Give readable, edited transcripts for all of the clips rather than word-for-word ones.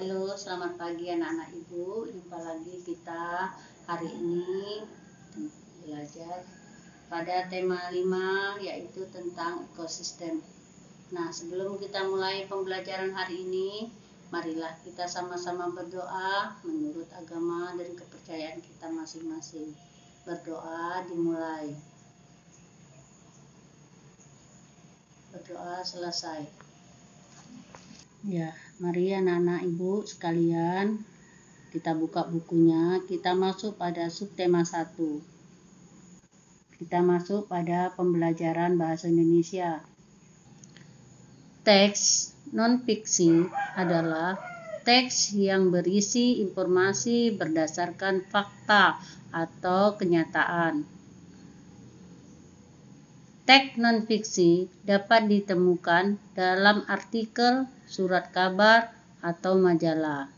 Halo, selamat pagi anak-anak ibu. Jumpa lagi kita hari ini belajar pada tema 5 yaitu tentang ekosistem. Nah, sebelum kita mulai pembelajaran hari ini, marilah kita sama-sama berdoa menurut agama dan kepercayaan kita masing-masing. Berdoa dimulai. Berdoa selesai. Ya, mari anak-anak ibu sekalian, kita buka bukunya, kita masuk pada subtema 1. Kita masuk pada pembelajaran bahasa Indonesia. Teks non-fiksi adalah teks yang berisi informasi berdasarkan fakta atau kenyataan. Teks non-fiksi dapat ditemukan dalam artikel, surat kabar, atau majalah.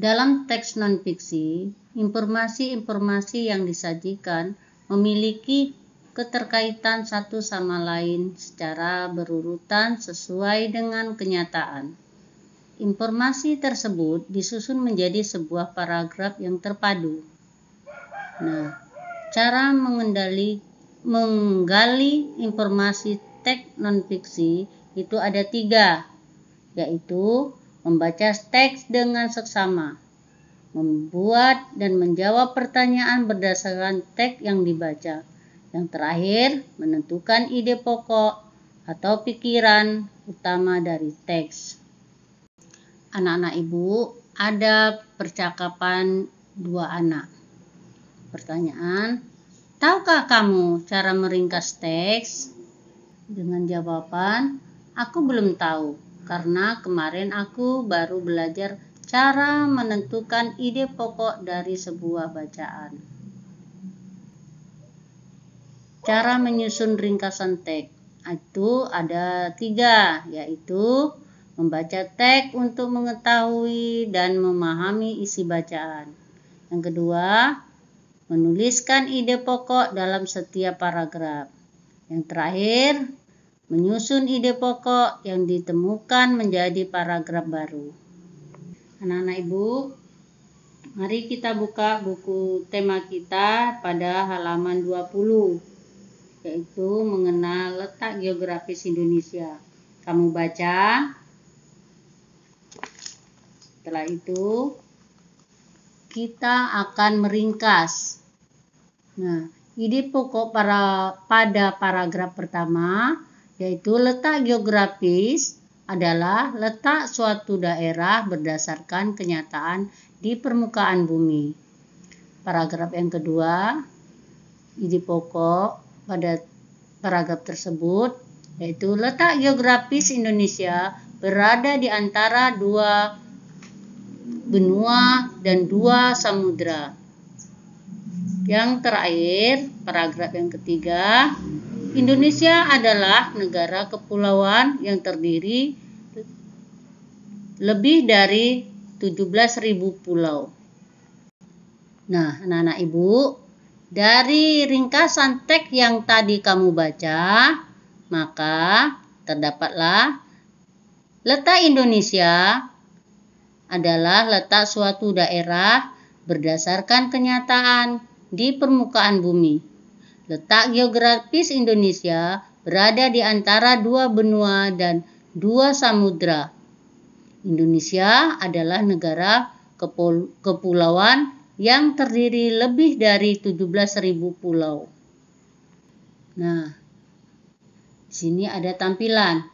Dalam teks non-fiksi, informasi-informasi yang disajikan memiliki keterkaitan satu sama lain secara berurutan sesuai dengan kenyataan. Informasi tersebut disusun menjadi sebuah paragraf yang terpadu. Nah, cara menggali informasi teks non-fiksi itu ada 3, yaitu membaca teks dengan seksama, membuat dan menjawab pertanyaan berdasarkan teks yang dibaca, yang terakhir menentukan ide pokok atau pikiran utama dari teks. Anak-anak ibu, ada percakapan 2 anak. Pertanyaan, tahukah kamu cara meringkas teks? Dengan jawaban, aku belum tahu, karena kemarin aku baru belajar cara menentukan ide pokok dari sebuah bacaan. Cara menyusun ringkasan teks itu ada 3, yaitu membaca teks untuk mengetahui dan memahami isi bacaan. Yang kedua, menuliskan ide pokok dalam setiap paragraf. Yang terakhir, menyusun ide pokok yang ditemukan menjadi paragraf baru. Anak-anak ibu, mari kita buka buku tema kita pada halaman 20, yaitu mengenal letak geografis Indonesia. Kamu baca. Setelah itu, kita akan meringkas. Nah, ide pokok pada paragraf pertama, yaitu letak geografis adalah letak suatu daerah berdasarkan kenyataan di permukaan bumi. Paragraf yang kedua, ide pokok pada paragraf tersebut, yaitu letak geografis Indonesia berada di antara 2 benua dan 2 samudra. Yang terakhir, paragraf yang ketiga, Indonesia adalah negara kepulauan yang terdiri lebih dari 17.000 pulau. Nah, anak-anak ibu, dari ringkasan teks yang tadi kamu baca, maka terdapatlah letak Indonesia adalah letak suatu daerah berdasarkan kenyataan di permukaan bumi. Letak geografis Indonesia berada di antara 2 benua dan 2 samudra. Indonesia adalah negara kepulauan yang terdiri lebih dari 17.000 pulau. Nah, di sini ada tampilan.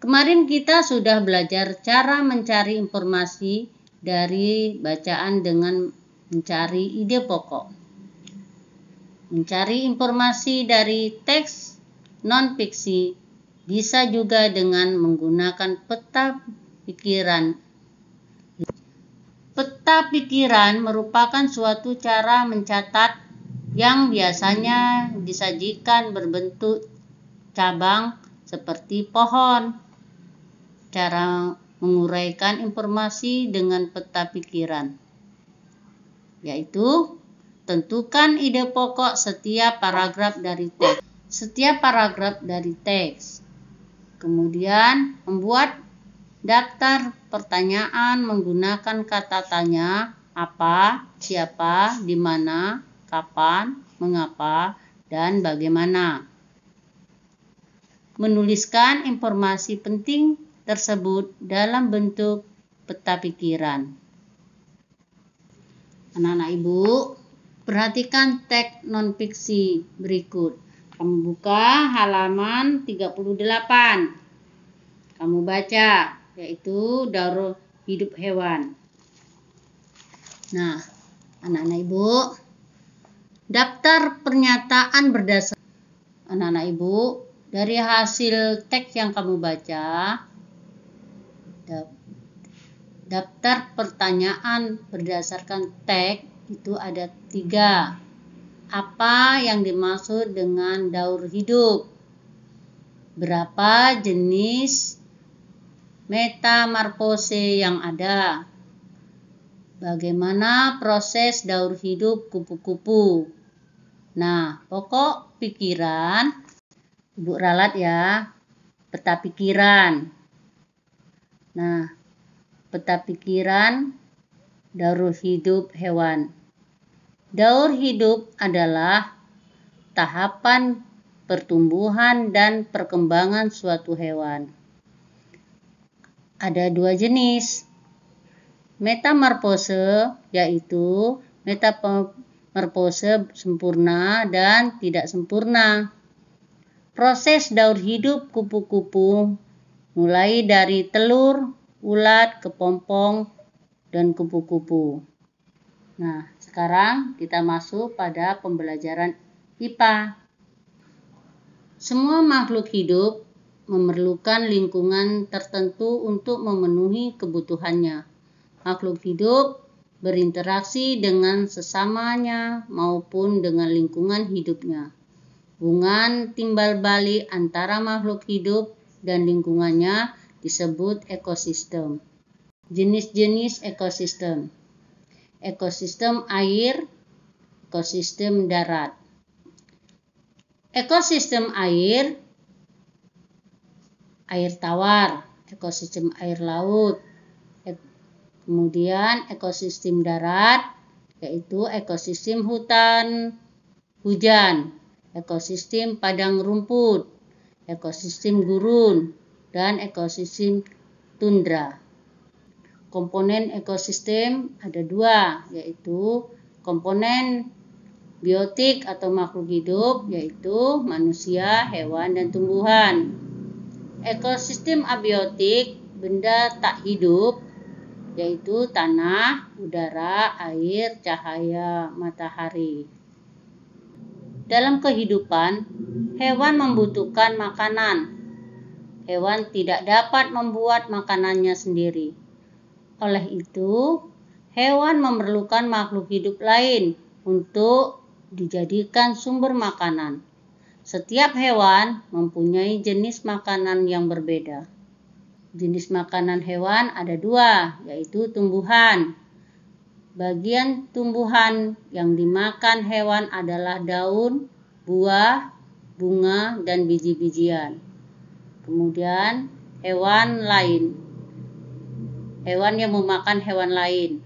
Kemarin kita sudah belajar cara mencari informasi dari bacaan dengan mencari ide pokok. Mencari informasi dari teks non-fiksi bisa juga dengan menggunakan peta pikiran. Peta pikiran merupakan suatu cara mencatat yang biasanya disajikan berbentuk cabang seperti pohon. Cara menguraikan informasi dengan peta pikiran, yaitu tentukan ide pokok setiap paragraf dari teks. Kemudian membuat Daftar pertanyaan menggunakan kata tanya, apa, siapa, di mana, kapan, mengapa, dan bagaimana. Menuliskan informasi penting tersebut dalam bentuk peta pikiran. Anak-anak Ibu, perhatikan teks non-fiksi berikut. Kamu buka halaman 38. Kamu baca, yaitu daur hidup hewan. Nah, anak-anak Ibu, daftar pernyataan berdasar. Anak-anak Ibu, dari hasil teks yang kamu baca, daftar pertanyaan berdasarkan teks itu ada 3. Apa yang dimaksud dengan daur hidup? Berapa jenis metamorfose yang ada? Bagaimana proses daur hidup kupu-kupu? Nah, pokok pikiran, Ibu ralat ya, peta pikiran. Nah, peta pikiran daur hidup hewan. Daur hidup adalah tahapan pertumbuhan dan perkembangan suatu hewan. Ada 2 jenis. Metamorfose, yaitu metamorfose sempurna dan tidak sempurna. Proses daur hidup kupu-kupu mulai dari telur, ulat, kepompong, dan kupu-kupu. Nah, sekarang kita masuk pada pembelajaran IPA. Semua makhluk hidup memerlukan lingkungan tertentu untuk memenuhi kebutuhannya. Makhluk hidup berinteraksi dengan sesamanya maupun dengan lingkungan hidupnya. Hubungan timbal balik antara makhluk hidup dan lingkungannya disebut ekosistem. Jenis-jenis ekosistem. Ekosistem air, ekosistem darat. Ekosistem air tawar, ekosistem air laut. Kemudian ekosistem darat, yaitu ekosistem hutan hujan, ekosistem padang rumput, ekosistem gurun, dan ekosistem tundra. Komponen ekosistem ada 2, yaitu komponen biotik atau makhluk hidup, yaitu manusia, hewan, dan tumbuhan. Ekosistem abiotik, benda tak hidup, yaitu tanah, udara, air, cahaya, matahari. Dalam kehidupan, hewan membutuhkan makanan. Hewan tidak dapat membuat makanannya sendiri. Oleh itu, hewan memerlukan makhluk hidup lain untuk dijadikan sumber makanan. Setiap hewan mempunyai jenis makanan yang berbeda. Jenis makanan hewan ada 2, yaitu tumbuhan. Bagian tumbuhan yang dimakan hewan adalah daun, buah, bunga, dan biji-bijian. Kemudian hewan lain. Hewan yang memakan hewan lain.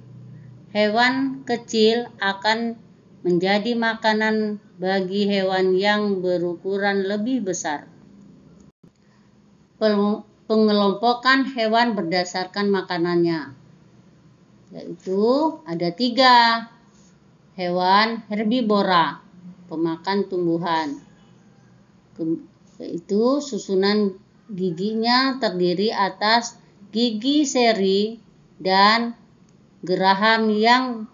Hewan kecil akan menjadi makanan bagi hewan yang berukuran lebih besar. Pengelompokan hewan berdasarkan makanannya, yaitu ada 3. Hewan herbivora, pemakan tumbuhan, yaitu susunan giginya terdiri atas gigi seri dan geraham yang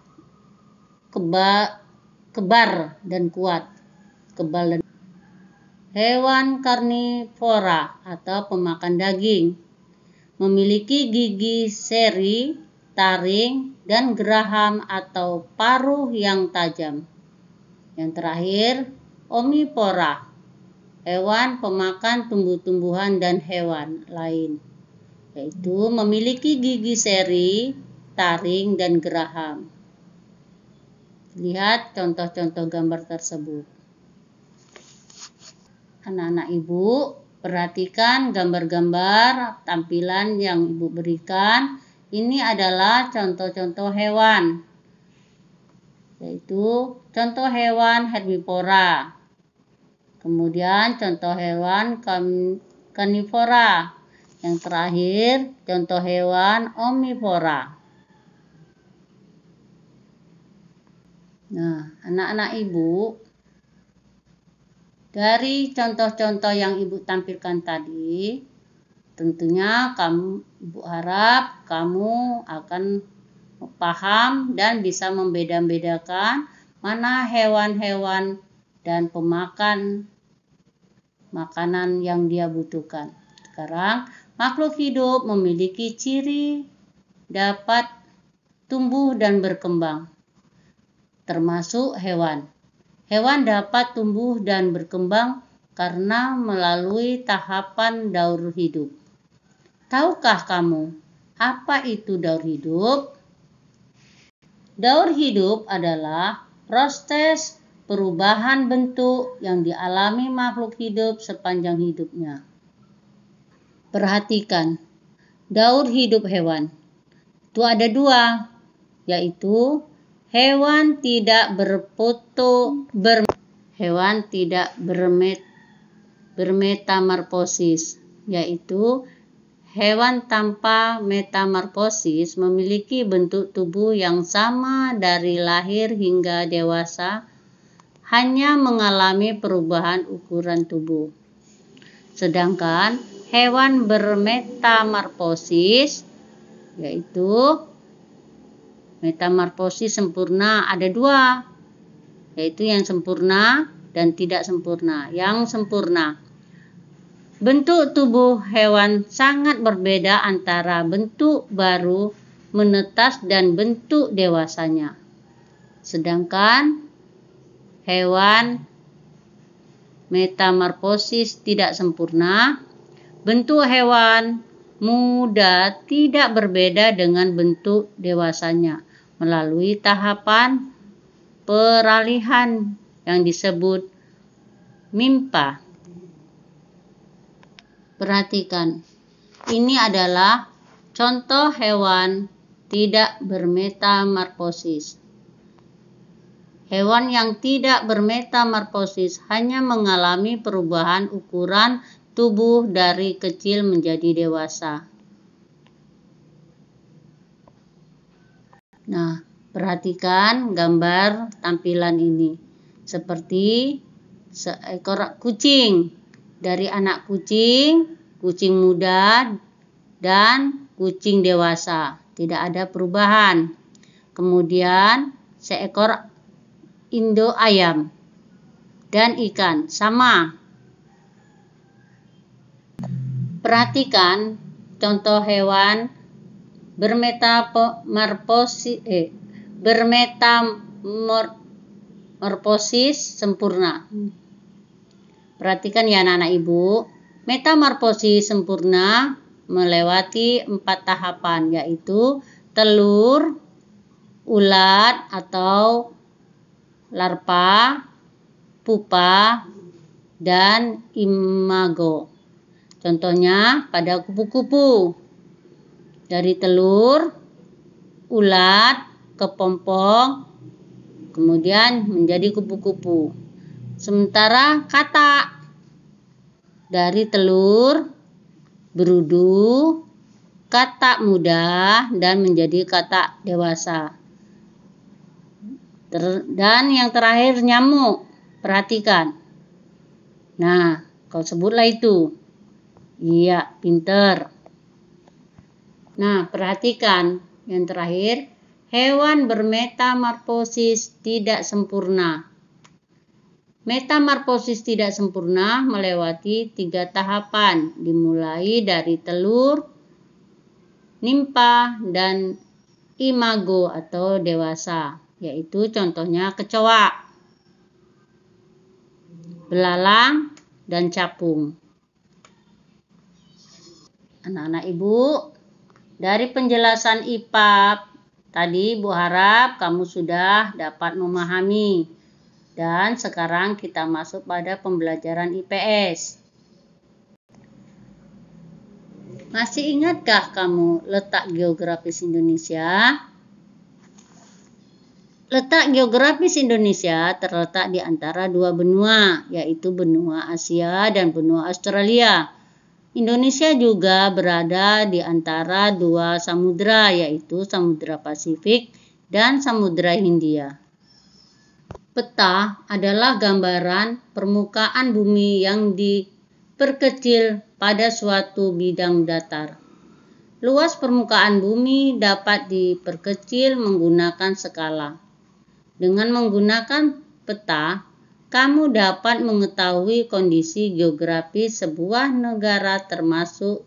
kebar dan kuat. Hewan karnivora atau pemakan daging, memiliki gigi seri, taring, dan geraham atau paruh yang tajam. Yang terakhir, omnivora, hewan pemakan tumbuh-tumbuhan dan hewan lain, yaitu memiliki gigi seri, taring, dan geraham. Lihat contoh-contoh gambar tersebut. Anak-anak Ibu, Perhatikan gambar-gambar tampilan yang Ibu berikan. Ini adalah contoh-contoh hewan, yaitu contoh hewan herbivora. Kemudian contoh hewan karnivora. Yang terakhir contoh hewan omnivora. Nah, anak-anak Ibu, dari contoh-contoh yang Ibu tampilkan tadi, tentunya Ibu harap kamu akan paham dan bisa membeda-bedakan mana hewan-hewan dan pemakan makanan yang dia butuhkan. Sekarang, makhluk hidup memiliki ciri dapat tumbuh dan berkembang, termasuk hewan. Hewan dapat tumbuh dan berkembang karena melalui tahapan daur hidup. Tahukah kamu apa itu daur hidup? Daur hidup adalah proses perubahan bentuk yang dialami makhluk hidup sepanjang hidupnya. Perhatikan, daur hidup hewan. Itu ada dua, yaitu hewan tidak bermetamorfosis, yaitu hewan tanpa metamorfosis memiliki bentuk tubuh yang sama dari lahir hingga dewasa, hanya mengalami perubahan ukuran tubuh. Sedangkan hewan bermetamorfosis, yaitu metamorfosis sempurna, ada dua, yaitu yang sempurna dan tidak sempurna. Yang sempurna, bentuk tubuh hewan sangat berbeda antara bentuk baru menetas dan bentuk dewasanya. Sedangkan hewan metamorfosis tidak sempurna, bentuk hewan muda tidak berbeda dengan bentuk dewasanya melalui tahapan peralihan yang disebut mimpa. Perhatikan, ini adalah contoh hewan tidak bermetamorfosis. Hewan yang tidak bermetamorfosis hanya mengalami perubahan ukuran tubuh dari kecil menjadi dewasa. Nah, perhatikan gambar tampilan ini. Seperti seekor kucing. Dari anak kucing, kucing muda, dan kucing dewasa. Tidak ada perubahan. Kemudian seekor Indo ayam dan ikan sama. Perhatikan contoh hewan bermetamorfosis sempurna. Perhatikan ya anak-anak Ibu, metamorfosis sempurna melewati 4 tahapan, yaitu telur, ulat atau larva, pupa, dan imago. Contohnya pada kupu-kupu, dari telur, ulat, kepompong, kemudian menjadi kupu-kupu. Sementara katak, dari telur, berudu, katak muda, dan menjadi katak dewasa. Dan yang terakhir nyamuk. Perhatikan. Nah, kau sebutlah itu. Iya, pinter. Nah, perhatikan yang terakhir. Hewan bermetamorfosis tidak sempurna. Metamorfosis tidak sempurna melewati 3 tahapan. Dimulai dari telur, nimpa, dan imago atau dewasa. Yaitu contohnya kecoa, belalang, dan capung. Anak-anak Ibu, dari penjelasan IPA tadi Ibu harap kamu sudah dapat memahami. Dan sekarang kita masuk pada pembelajaran IPS. Masih ingatkah kamu letak geografis Indonesia? Letak geografis Indonesia terletak di antara dua benua, yaitu benua Asia dan benua Australia. Indonesia juga berada di antara dua samudra, yaitu Samudra Pasifik dan Samudra Hindia. Peta adalah gambaran permukaan bumi yang diperkecil pada suatu bidang datar. Luas permukaan bumi dapat diperkecil menggunakan skala. Dengan menggunakan peta, kamu dapat mengetahui kondisi geografis sebuah negara termasuk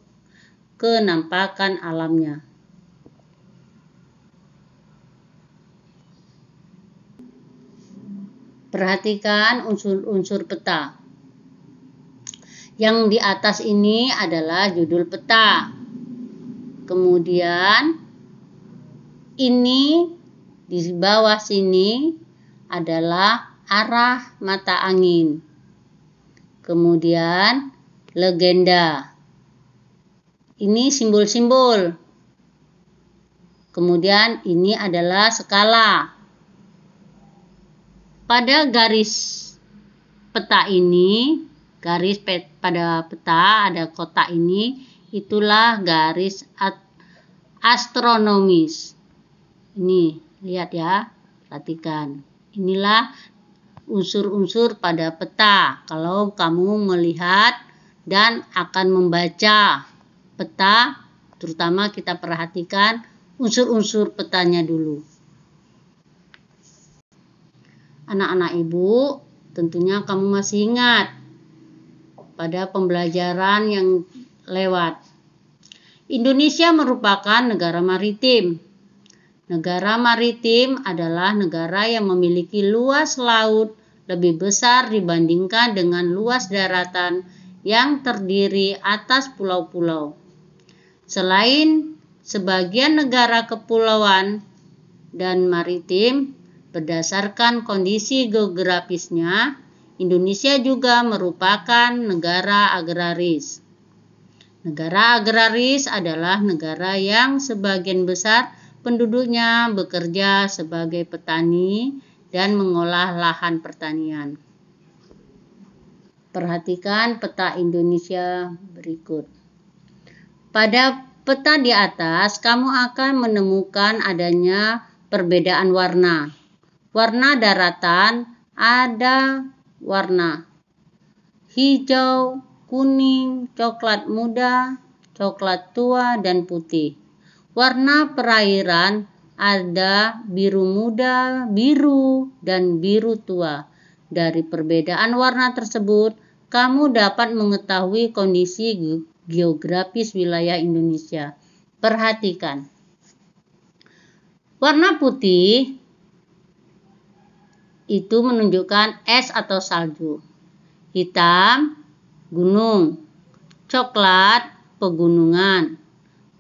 kenampakan alamnya. Perhatikan unsur-unsur peta. Yang di atas ini adalah judul peta. Kemudian ini di bawah sini adalah arah mata angin. Kemudian legenda. Ini simbol-simbol. Kemudian ini adalah skala. Pada garis peta ini, pada peta ada kotak ini, itulah garis astronomis. Ini lihat ya, perhatikan. Inilah unsur-unsur pada peta. Kalau kamu melihat dan akan membaca peta, terutama kita perhatikan unsur-unsur petanya dulu. Anak-anak ibu, tentunya kamu masih ingat pada pembelajaran yang lewat. Indonesia merupakan negara maritim. Negara maritim adalah negara yang memiliki luas laut lebih besar dibandingkan dengan luas daratan yang terdiri atas pulau-pulau. Selain sebagian negara kepulauan dan maritim, berdasarkan kondisi geografisnya, Indonesia juga merupakan negara agraris. Negara agraris adalah negara yang sebagian besar penduduknya bekerja sebagai petani dan mengolah lahan pertanian. Perhatikan peta Indonesia berikut. Pada peta di atas, kamu akan menemukan adanya perbedaan warna. Warna daratan ada warna hijau, kuning, coklat muda, coklat tua, dan putih. Warna perairan ada biru muda, biru, dan biru tua. Dari perbedaan warna tersebut, kamu dapat mengetahui kondisi geografis wilayah Indonesia. Perhatikan. Warna putih itu menunjukkan es atau salju. Hitam, gunung. Coklat, pegunungan.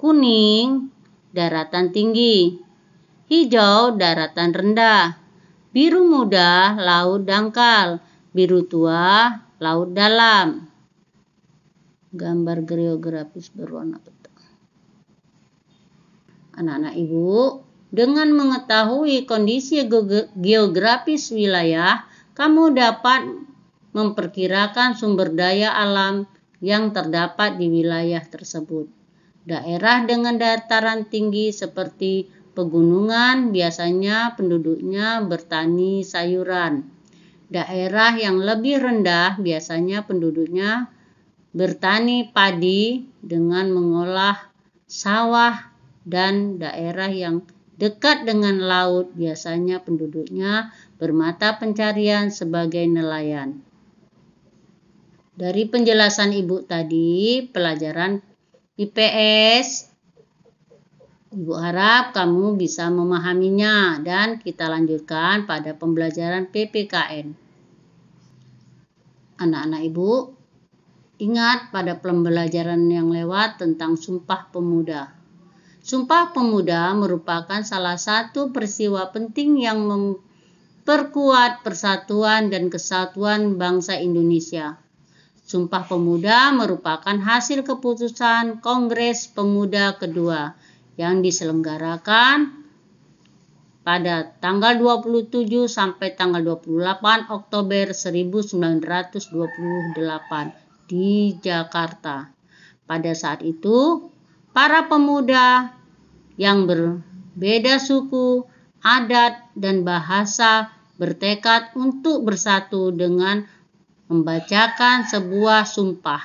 Kuning, daratan tinggi. Hijau, daratan rendah. Biru muda, laut dangkal. Biru tua, laut dalam. Gambar geografis berwarna peta. Anak-anak ibu, dengan mengetahui kondisi geografis wilayah, kamu dapat memperkirakan sumber daya alam yang terdapat di wilayah tersebut. Daerah dengan dataran tinggi seperti pegunungan biasanya penduduknya bertani sayuran. Daerah yang lebih rendah biasanya penduduknya bertani padi dengan mengolah sawah, dan daerah yang dekat dengan laut biasanya penduduknya bermata pencarian sebagai nelayan. Dari penjelasan Ibu tadi, pelajaran IPS, Ibu harap kamu bisa memahaminya dan kita lanjutkan pada pembelajaran PPKN. Anak-anak Ibu, ingat pada pembelajaran yang lewat tentang Sumpah Pemuda. Sumpah Pemuda merupakan salah satu peristiwa penting yang memperkuat persatuan dan kesatuan bangsa Indonesia. Sumpah Pemuda merupakan hasil keputusan Kongres Pemuda kedua yang diselenggarakan pada tanggal 27 sampai tanggal 28 Oktober 1928 di Jakarta. Pada saat itu, para pemuda yang berbeda suku, adat, dan bahasa bertekad untuk bersatu dengan membacakan sebuah sumpah.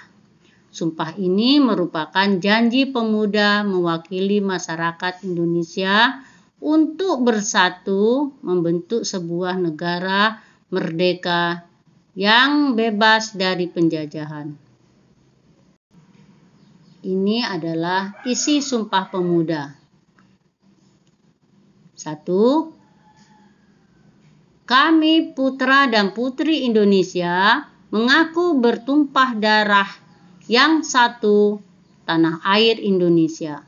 Sumpah ini merupakan janji pemuda mewakili masyarakat Indonesia untuk bersatu membentuk sebuah negara merdeka yang bebas dari penjajahan. Ini adalah isi Sumpah Pemuda. 1. Kami putra dan putri Indonesia mengaku bertumpah darah yang satu, tanah air Indonesia.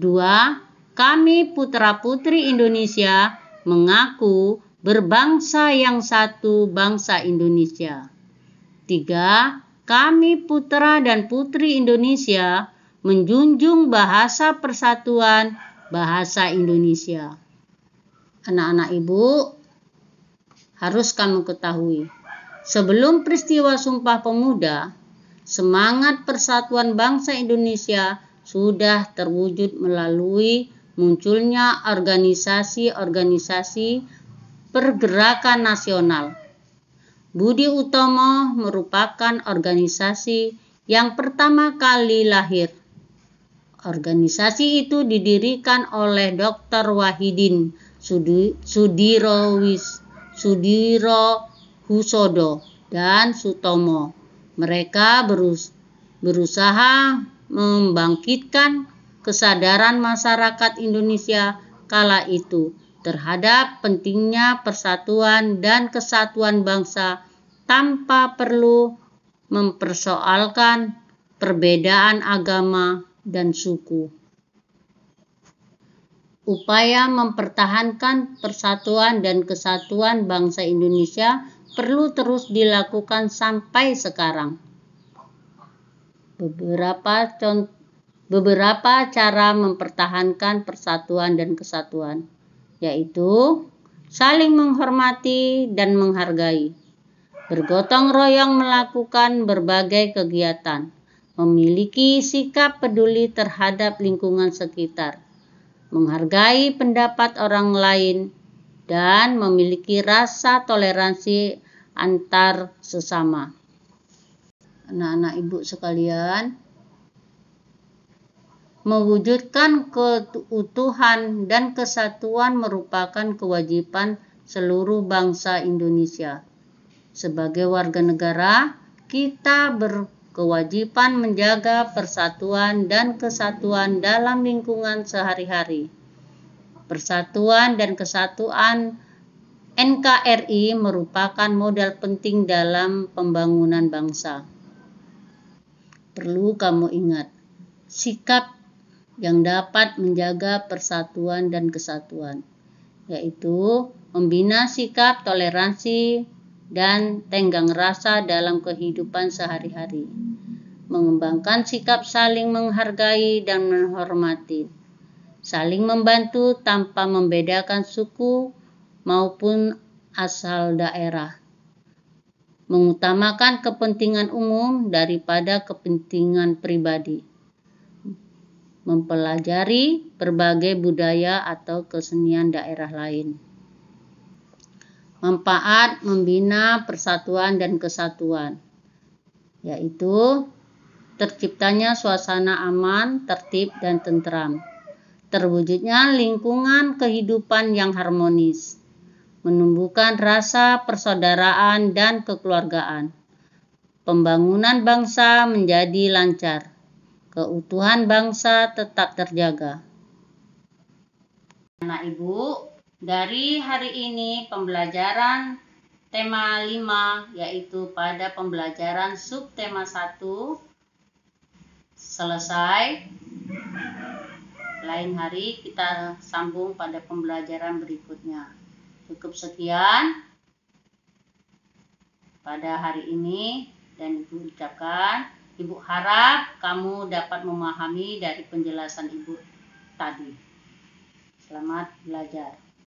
2. Kami putra-putri Indonesia mengaku berbangsa yang satu, bangsa Indonesia. 3. Kami putra dan putri Indonesia menjunjung bahasa persatuan, bahasa Indonesia. Anak-anak ibu, harus kamu ketahui, sebelum peristiwa Sumpah Pemuda, semangat persatuan bangsa Indonesia sudah terwujud melalui munculnya organisasi-organisasi pergerakan nasional. Budi Utomo merupakan organisasi yang pertama kali lahir. Organisasi itu didirikan oleh Dr. Wahidin Sudirohusodo dan Sutomo. Mereka berusaha membangkitkan kesadaran masyarakat Indonesia kala itu terhadap pentingnya persatuan dan kesatuan bangsa tanpa perlu mempersoalkan perbedaan agama dan suku. Upaya mempertahankan persatuan dan kesatuan bangsa Indonesia perlu terus dilakukan sampai sekarang. Beberapa cara mempertahankan persatuan dan kesatuan, yaitu saling menghormati dan menghargai, bergotong royong melakukan berbagai kegiatan, memiliki sikap peduli terhadap lingkungan sekitar, menghargai pendapat orang lain, dan memiliki rasa toleransi antar sesama. Anak-anak ibu sekalian, mewujudkan keutuhan dan kesatuan merupakan kewajiban seluruh bangsa Indonesia. Sebagai warga negara, kita berkewajiban menjaga persatuan dan kesatuan dalam lingkungan sehari-hari. Persatuan dan kesatuan NKRI merupakan modal penting dalam pembangunan bangsa. Perlu kamu ingat, sikap yang dapat menjaga persatuan dan kesatuan, yaitu membina sikap toleransi dan tenggang rasa dalam kehidupan sehari-hari, mengembangkan sikap saling menghargai dan menghormati, saling membantu tanpa membedakan suku maupun asal daerah, mengutamakan kepentingan umum daripada kepentingan pribadi, mempelajari berbagai budaya atau kesenian daerah lain. Manfaat membina persatuan dan kesatuan, yaitu terciptanya suasana aman, tertib, dan tentram, terwujudnya lingkungan kehidupan yang harmonis, menumbuhkan rasa persaudaraan dan kekeluargaan, pembangunan bangsa menjadi lancar, keutuhan bangsa tetap terjaga. Anak ibu, dari hari ini pembelajaran tema 5, yaitu pada pembelajaran subtema 1 selesai. Lain hari kita sambung pada pembelajaran berikutnya. Cukup sekian pada hari ini. Dan Ibu ucapkan, Ibu harap kamu dapat memahami dari penjelasan Ibu tadi. Selamat belajar.